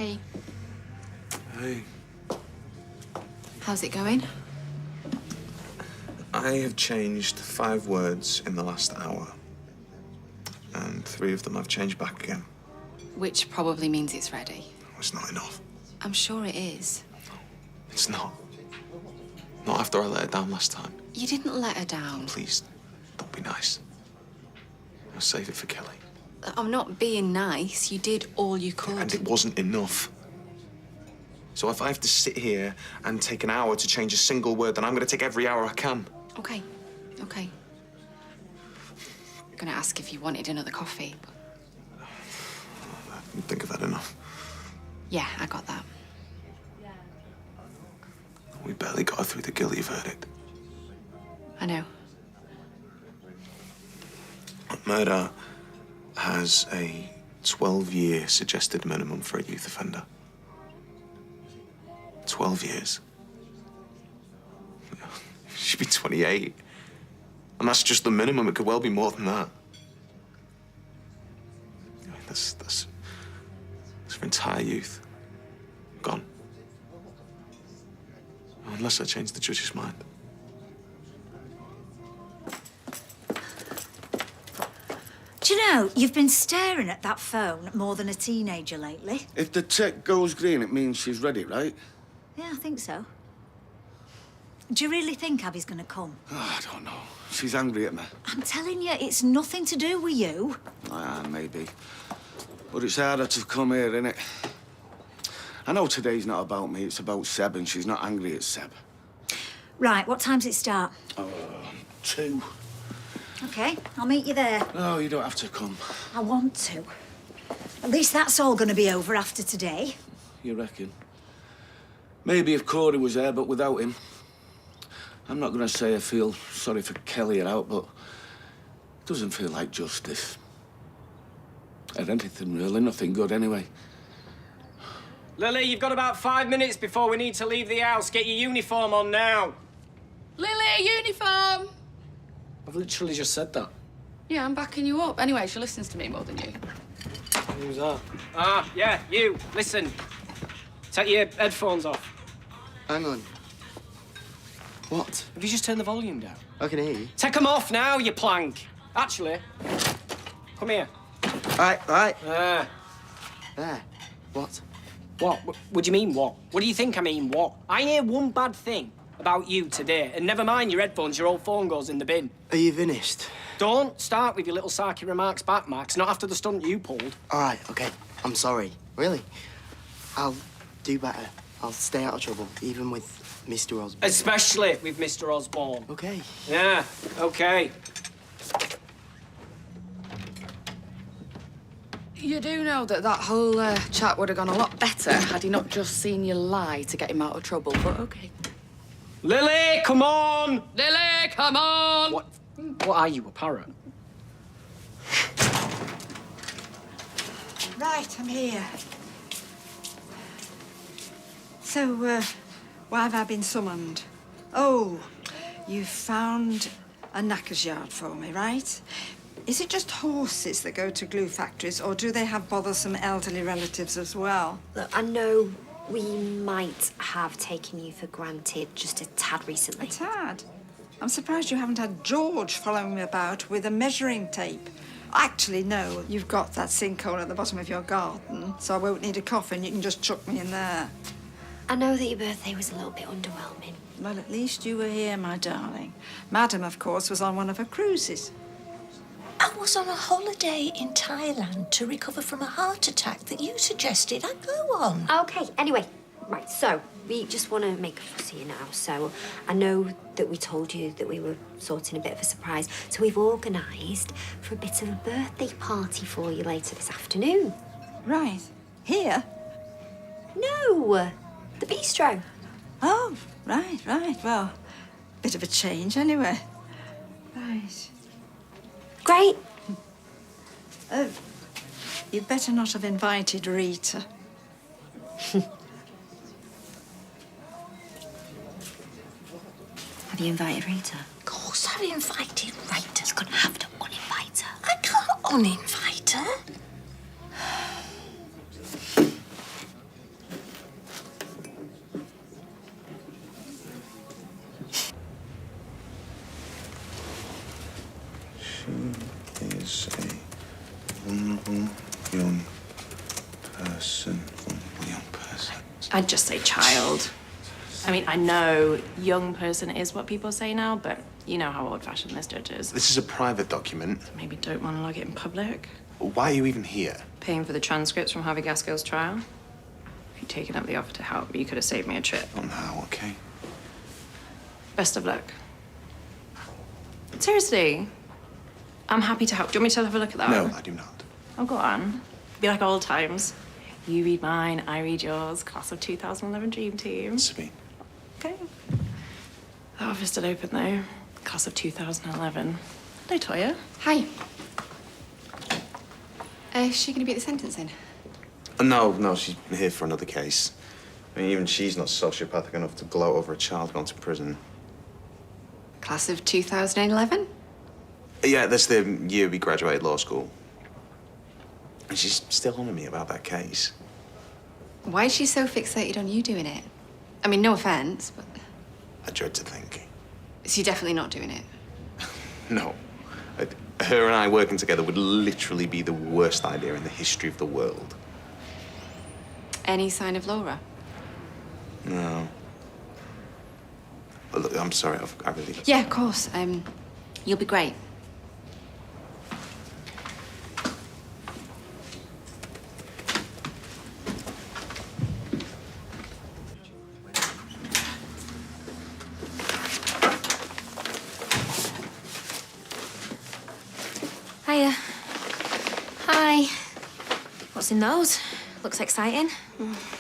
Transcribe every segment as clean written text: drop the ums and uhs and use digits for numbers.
Hey. Hey. How's it going? I have changed 5 words in the last hour. And 3 of them I've changed back again. Which probably means it's ready. It's not enough. I'm sure it is. It's not. Not after I let her down last time. You didn't let her down. Please, don't be nice. I'll save it for Kelly. I'm not being nice. You did all you could. And it wasn't enough. So if I have to sit here and take an hour to change a single word, then I'm going to take every hour I can. Okay. Okay. I'm going to ask if you wanted another coffee, but... I think I've had enough. Yeah, I got that. We barely got her through the guilty verdict. I know. Murder has a 12-year suggested minimum for a youth offender. 12 years. She'd be 28. And that's just the minimum. It could well be more than that. That's her entire youth. Gone. Unless I change the judge's mind. Do you know, you've been staring at that phone more than a teenager lately. If the tick goes green, it means she's ready, right? Yeah, I think so. Do you really think Abby's going to come? Oh, I don't know. She's angry at me. I'm telling you, it's nothing to do with you. Ah, maybe. But it's harder to come here, innit? I know today's not about me, it's about Seb, and she's not angry at Seb. Right, what time's it start? 2. OK, I'll meet you there. No, you don't have to come. I want to. At least that's all going to be over after today. You reckon? Maybe if Corey was there, but without him. I'm not going to say I feel sorry for Kelly or out, but it doesn't feel like justice. Or anything, really. Nothing good, anyway. Lily, you've got about 5 minutes before we need to leave the house. Get your uniform on now. Lily, uniform! I've literally just said that. Yeah, I'm backing you up. Anyway, she listens to me more than you. Who's that? Ah, yeah, you. Listen. Take your headphones off. Hang on. What? Have you just turned the volume down? I can hear you. Take them off now, you plank. Actually, come here. Right. Ah. There. What? What? What do you mean, what? What do you think I mean, what? I hear one bad thing about you today, and never mind your headphones, your old phone goes in the bin. Are you finished? Don't start with your little sarky remarks back, Max, not after the stunt you pulled. All right, OK. I'm sorry. Really? I'll do better. I'll stay out of trouble, even with Mr. Osborne. Especially with Mr. Osborne. OK. Yeah, OK. You do know that whole chat would have gone a lot better had he not just seen you lie to get him out of trouble, but OK. Lily, come on! Lily, come on! What are you, a parrot? Right, I'm here. So, why have I been summoned? Oh, you found a knacker's yard for me, right? Is it just horses that go to glue factories, or do they have bothersome elderly relatives as well? Look, I know we might have taken you for granted just a tad recently. A tad? I'm surprised you haven't had George following me about with a measuring tape. Actually, no, you've got that sinkhole at the bottom of your garden, so I won't need a coffin. You can just chuck me in there. I know that your birthday was a little bit underwhelming. Well, at least you were here, my darling. Madam, of course, was on one of her cruises. I was on a holiday in Thailand to recover from a heart attack that you suggested I go on. OK, anyway, right, so we just want to make a fuss here now. So I know that we told you that we were sorting a bit of a surprise, so we've organised for a bit of a birthday party for you later this afternoon. Right. Here? No, the bistro. Oh, right. Well, bit of a change anyway. Right. Great. You'd better not have invited Rita. Have you invited Rita? Of course I've invited Rita. You're gonna have to uninvite her. I can't uninvite her. I'd just say child. I mean, I know young person is what people say now, but you know how old-fashioned this judge is. This is a private document. Maybe don't want to log it in public. Why are you even here? Paying for the transcripts from Harvey Gaskell's trial. If you'd taken up the offer to help, you could have saved me a trip. Oh, no, okay. Best of luck. Seriously, I'm happy to help. Do you want me to have a look at that? No, I do not. Oh, go on. Be like old times. You read mine, I read yours. Class of 2011 Dream Team. Sabine. Okay. That office still open, though. Class of 2011. Hello, Toya. Hi. Is she going to be at the sentencing? No, she's here for another case. I mean, even she's not sociopathic enough to gloat over a child going to prison. Class of 2011? Yeah, that's the year we graduated law school. And she's still on me about that case. Why is she so fixated on you doing it? I mean, no offense, but... I dread to think. Is she definitely not doing it? No. Her and I working together would literally be the worst idea in the history of the world. Any sign of Laura? No. But look, I'm sorry, I really... Yeah, of course. You'll be great. Hiya. Hi. What's in those? Looks exciting.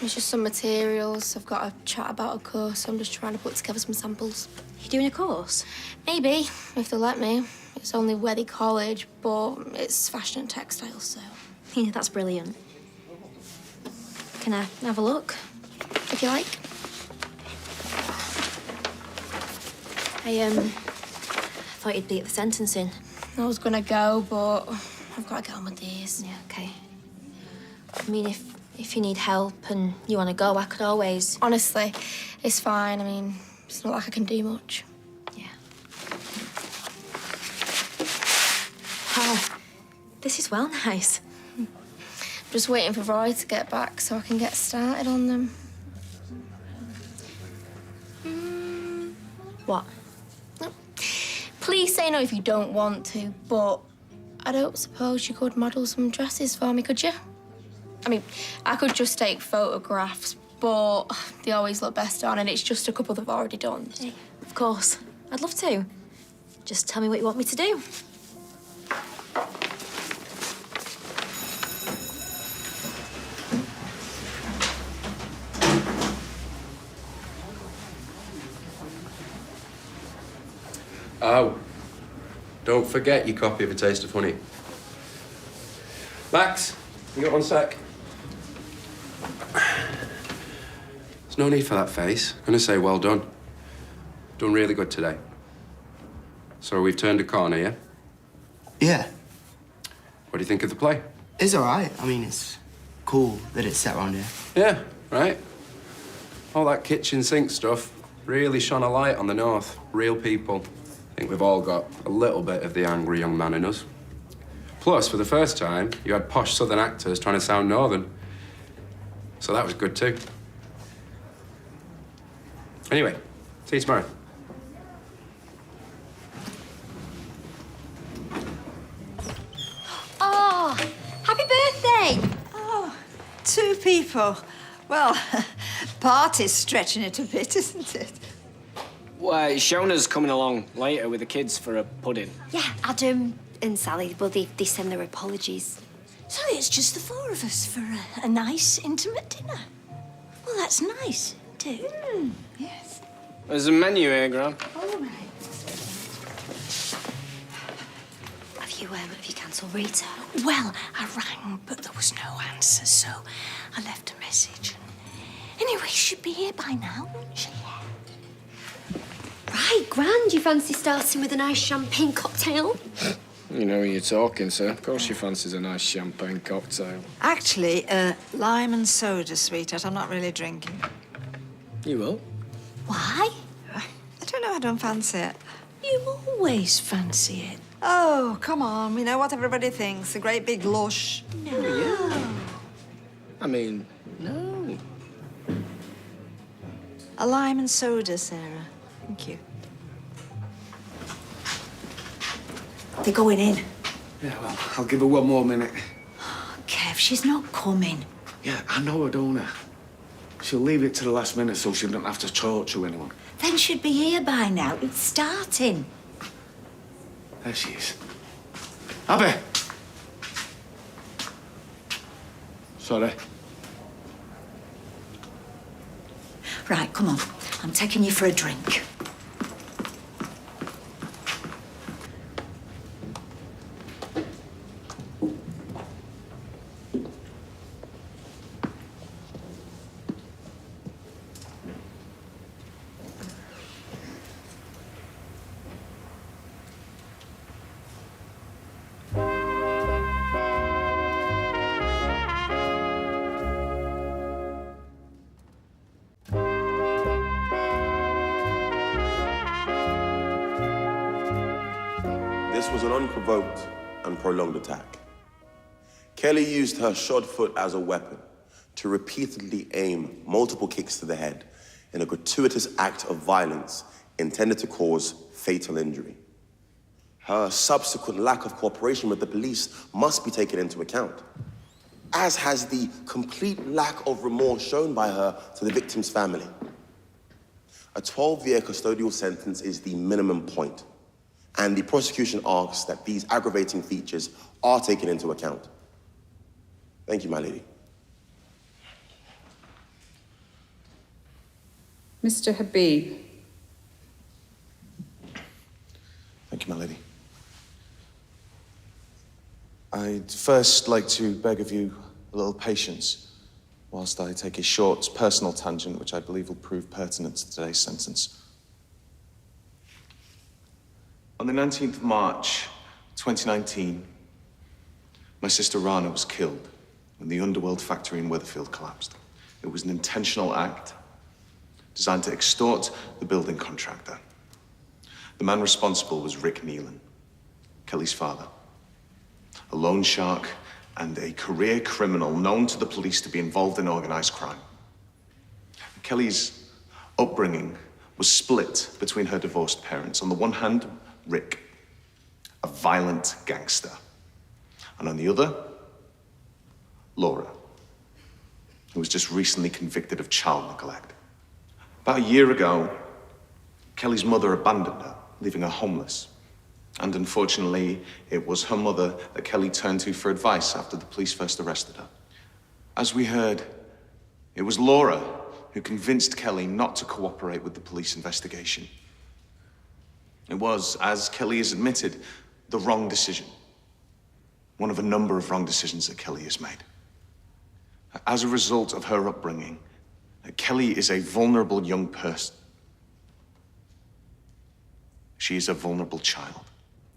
It's just some materials. I've got a chat about a course, so I'm just trying to put together some samples. You doing a course? Maybe, if they'll let me. It's only Worthy College, but it's fashion and textiles, so... Yeah, that's brilliant. Can I have a look? If you like. I thought you'd be at the sentencing. I was gonna go, but I've got to get on with these. Yeah, okay. I mean, if you need help and you want to go, I could always... Honestly, it's fine. I mean, it's not like I can do much. Yeah. Wow, this is well nice. I'm just waiting for Roy to get back so I can get started on them. What? Please say no if you don't want to, but I don't suppose you could model some dresses for me, could you? I mean, I could just take photographs, but they always look best on, and it's just a couple that I've already done. Hey, of course. I'd love to. Just tell me what you want me to do. Oh, don't forget your copy of A Taste of Honey. Max, you got 1 sec? There's no need for that face. I'm gonna say well done. Done really good today. So we've turned a corner, yeah? Yeah, What do you think of the play? it's all right. I mean, it's cool that it's set around here. Yeah, right? All that kitchen sink stuff really shone a light on the North. Real people. I think we've all got a little bit of the angry young man in us. Plus, for the first time, you had posh Southern actors trying to sound Northern. So that was good too. Anyway, see you tomorrow. Oh, happy birthday! Oh, 2 people. Well, party's stretching it a bit, isn't it? Well, Shona's coming along later with the kids for a pudding. Yeah, Adam and Sally, well, they send their apologies. So it's just the 4 of us for a nice, intimate dinner. Well, that's nice, too. Yes. There's a menu here, Gran. All right. Have you cancelled Rita? Well, I rang, but there was no answer, so I left a message. Anyway, she should be here by now, wouldn't she? Right, grand. You fancy starting with a nice champagne cocktail? You know who you're talking, sir. Of course she fancies a nice champagne cocktail. Actually, lime and soda, sweetheart. I'm not really drinking. You will? Why? I don't know. I don't fancy it. You always fancy it. Oh, come on. We know what everybody thinks. A great big lush. No. I mean, no. A lime and soda, Sarah. Thank you. They're going in. Yeah, well, I'll give her one more minute. Kev, she's not coming. Yeah, I know her, don't I? She'll leave it to the last minute so she doesn't have to torture anyone. Then she'd be here by now. It's starting. There she is. Abby! Sorry. Right, come on. I'm taking you for a drink. This was an unprovoked and prolonged attack. Kelly used her shod foot as a weapon to repeatedly aim multiple kicks to the head in a gratuitous act of violence intended to cause fatal injury. Her subsequent lack of cooperation with the police must be taken into account, as has the complete lack of remorse shown by her to the victim's family. A 12-year custodial sentence is the minimum point, and the prosecution asks that these aggravating features are taken into account. Thank you, my lady. Mr. Habib. Thank you, my lady. I'd first like to beg of you a little patience whilst I take a short personal tangent which I believe will prove pertinent to today's sentence. On the 19th of March, 2019, my sister Rana was killed when the Underworld factory in Weatherfield collapsed. It was an intentional act designed to extort the building contractor. The man responsible was Rick Nealon, Kelly's father, a loan shark and a career criminal known to the police to be involved in organized crime. Kelly's upbringing was split between her divorced parents. On the one hand, Rick, a violent gangster. And on the other, Laura, who was just recently convicted of child neglect. About a year ago, Kelly's mother abandoned her, leaving her homeless. And unfortunately, it was her mother that Kelly turned to for advice after the police first arrested her. As we heard, it was Laura who convinced Kelly not to cooperate with the police investigation. It was, as Kelly has admitted, the wrong decision. One of a number of wrong decisions that Kelly has made. As a result of her upbringing, Kelly is a vulnerable young person. She is a vulnerable child.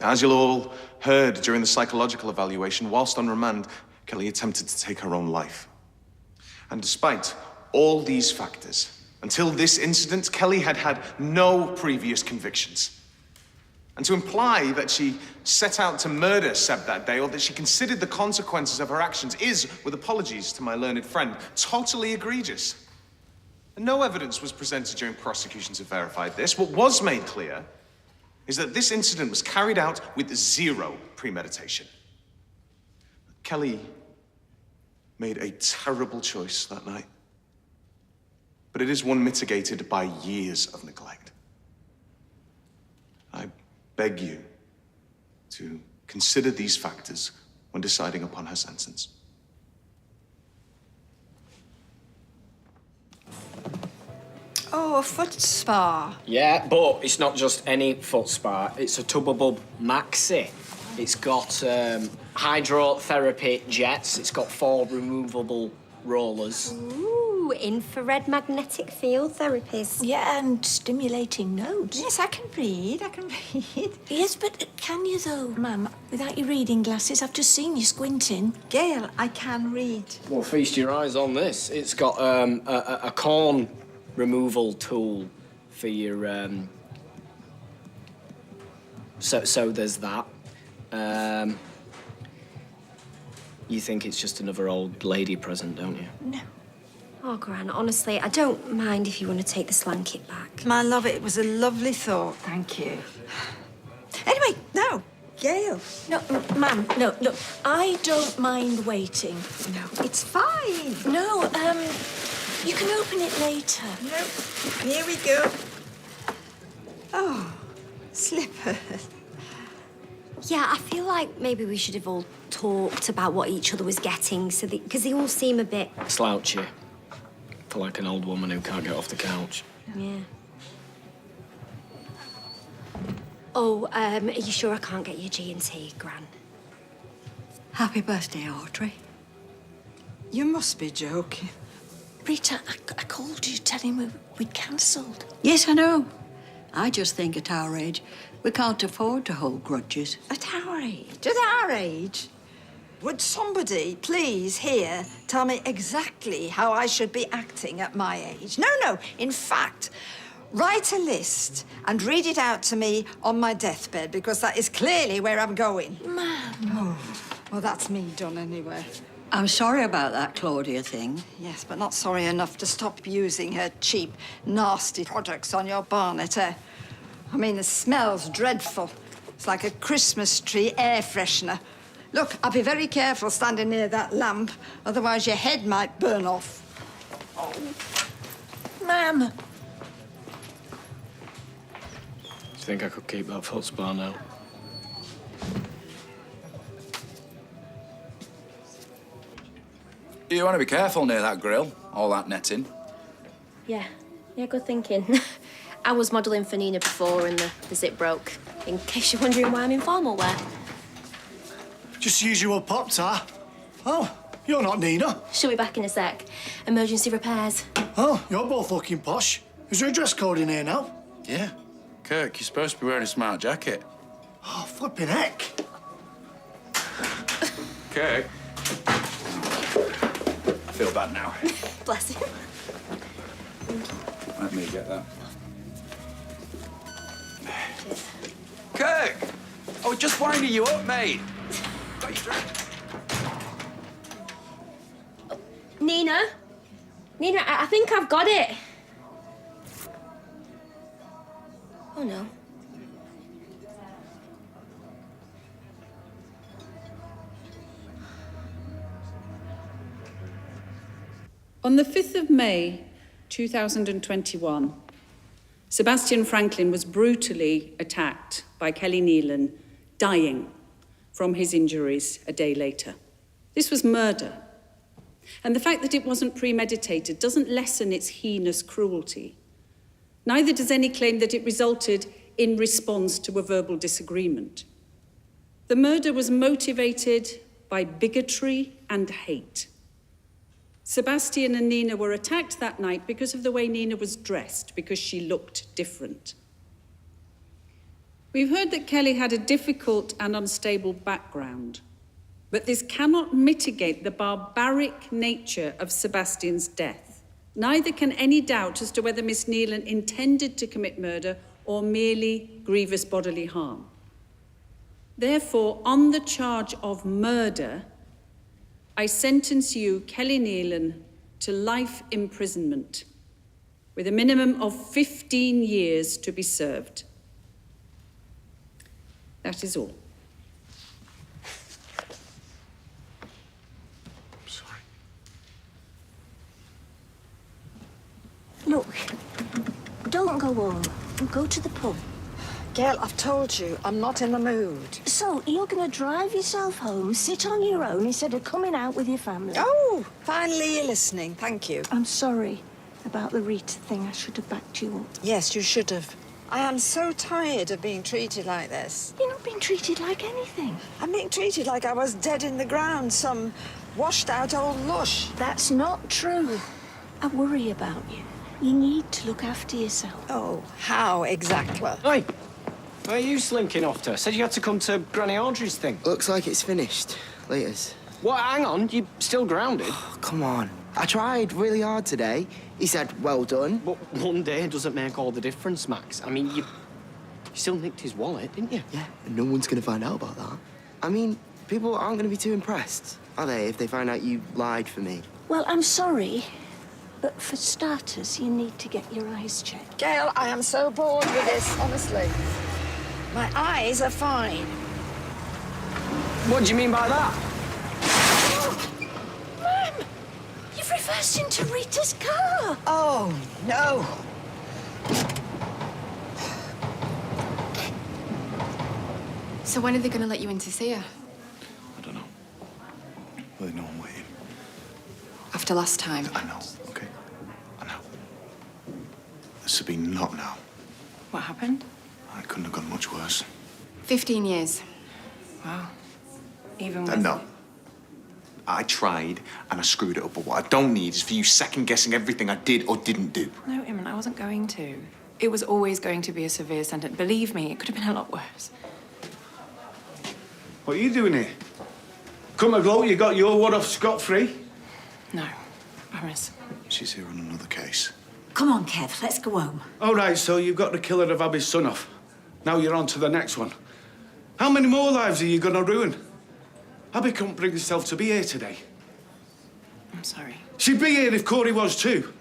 As you'll all heard during the psychological evaluation, whilst on remand, Kelly attempted to take her own life. And despite all these factors, until this incident, Kelly had had no previous convictions. And to imply that she set out to murder Seb that day, or that she considered the consequences of her actions, is, with apologies to my learned friend, totally egregious. And no evidence was presented during prosecution to verify this. What was made clear is that this incident was carried out with zero premeditation. Kelly made a terrible choice that night, but it is one mitigated by years of neglect. I beg you to consider these factors when deciding upon her sentence. Oh, a foot spa. Yeah, but it's not just any foot spa. It's a Tubabub Maxi. It's got hydrotherapy jets. It's got 4 removable rollers. Ooh, infrared magnetic field therapies. Yeah, and stimulating notes. Yes, I can read. Yes, but can you though, ma'am? Without your reading glasses, I've just seen you squinting. Gail, I can read. Well, feast your eyes on this. It's got a corn removal tool for your so there's that. You think it's just another old lady present, don't you? No. Oh, Gran, honestly, I don't mind if you want to take the slang kit back. My love, it was a lovely thought. Thank you. Anyway, no, Gail. No, ma'am, no, look, I don't mind waiting. No, it's fine. No, you can open it later. No, here we go. Oh, slippers. Yeah, I feel like maybe we should have all talked about what each other was getting, so because they all seem a bit... Slouchy. For like an old woman who can't get off the couch. Yeah. Oh, are you sure I can't get you G&T, Gran? Happy birthday, Audrey. You must be joking. Rita, I called you telling me we'd cancelled. Yes, I know. I just think at our age, we can't afford to hold grudges. At our age? At our age? Would somebody please here tell me exactly how I should be acting at my age? No. In fact, write a list and read it out to me on my deathbed, because that is clearly where I'm going. Ma'am. Oh, well, that's me done anyway. I'm sorry about that Claudia thing. Yes, but not sorry enough to stop using her cheap, nasty products on your Barnet, eh? I mean, the smell's dreadful. It's like a Christmas tree air freshener. Look, I'll be very careful standing near that lamp, otherwise your head might burn off. Oh. Ma'am. Do you think I could keep that foot spa now? You want to be careful near that grill, all that netting. Yeah, good thinking. I was modelling for Nina before and the zip broke, in case you're wondering why I'm in formal wear. Just usual pop tar. Oh, you're not Nina. She'll be back in a sec. Emergency repairs. Oh, you're both looking posh. Is there a dress code in here now? Yeah. Kirk, you're supposed to be wearing a smart jacket. Oh, flipping heck. Kirk. I feel bad now. Bless him. Let me get that. Kirk! I was just winding you up, mate. Got your drink. Nina? Nina, I think I've got it. Oh, no. On the 5th of May, 2021, Sebastian Franklin was brutally attacked by Kelly Nealon, dying from his injuries a day later. This was murder. And the fact that it wasn't premeditated doesn't lessen its heinous cruelty. Neither does any claim that it resulted in response to a verbal disagreement. The murder was motivated by bigotry and hate. Sebastian and Nina were attacked that night because of the way Nina was dressed, because she looked different. We've heard that Kelly had a difficult and unstable background, but this cannot mitigate the barbaric nature of Sebastian's death. Neither can any doubt as to whether Miss Nealon intended to commit murder or merely grievous bodily harm. Therefore, on the charge of murder, I sentence you, Kelly Nealon, to life imprisonment with a minimum of 15 years to be served. That is all. I'm sorry. Look, don't go home. Go to the pub. Gail, I've told you, I'm not in the mood. So, you're going to drive yourself home, sit on your own, instead of coming out with your family? Oh, finally you're listening. Thank you. I'm sorry about the Rita thing. I should have backed you up. Yes, you should have. I am so tired of being treated like this. You're not being treated like anything. I'm being treated like I was dead in the ground, some washed-out old lush. That's not true. I worry about you. You need to look after yourself. Oh, how exactly? Hey, where are you slinking off to? Said you had to come to Granny Audrey's thing. Looks like it's finished. Laters. What, hang on, you're still grounded? Oh, come on. I tried really hard today. He said, well done. But one day doesn't make all the difference, Max. I mean, you still nicked his wallet, didn't you? Yeah, and no one's going to find out about that. I mean, people aren't going to be too impressed, are they, if they find out you lied for me? Well, I'm sorry, but for starters, you need to get your eyes checked. Gail, I am so bored with this, honestly. My eyes are fine. What do you mean by that? Mum, you've reversed into Rita's car. Oh, no. So when are they going to let you in to see her? I don't know. Well, no one waiting. After last time? I know, okay? I know. Sabine, not now. What happened? I couldn't have gone much worse. 15 years. Wow. Even with... No. I tried and I screwed it up, but what I don't need is for you second-guessing everything I did or didn't do. No, Imran, I wasn't going to. It was always going to be a severe sentence. Believe me, it could have been a lot worse. What are you doing here? Come a gloat, you got your one off scot-free? No, promise. She's here on another case. Come on, Kev, let's go home. All right, so you've got the killer of Abby's son off. Now you're on to the next one. How many more lives are you gonna ruin? Abby couldn't bring herself to be here today. I'm sorry. She'd be here if Corey was too.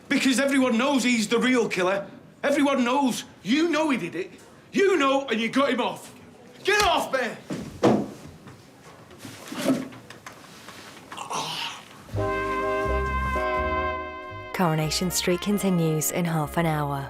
Because everyone knows he's the real killer. Everyone knows. You know he did it. You know, and you got him off. Get off, Bear! Coronation Street continues in half an hour.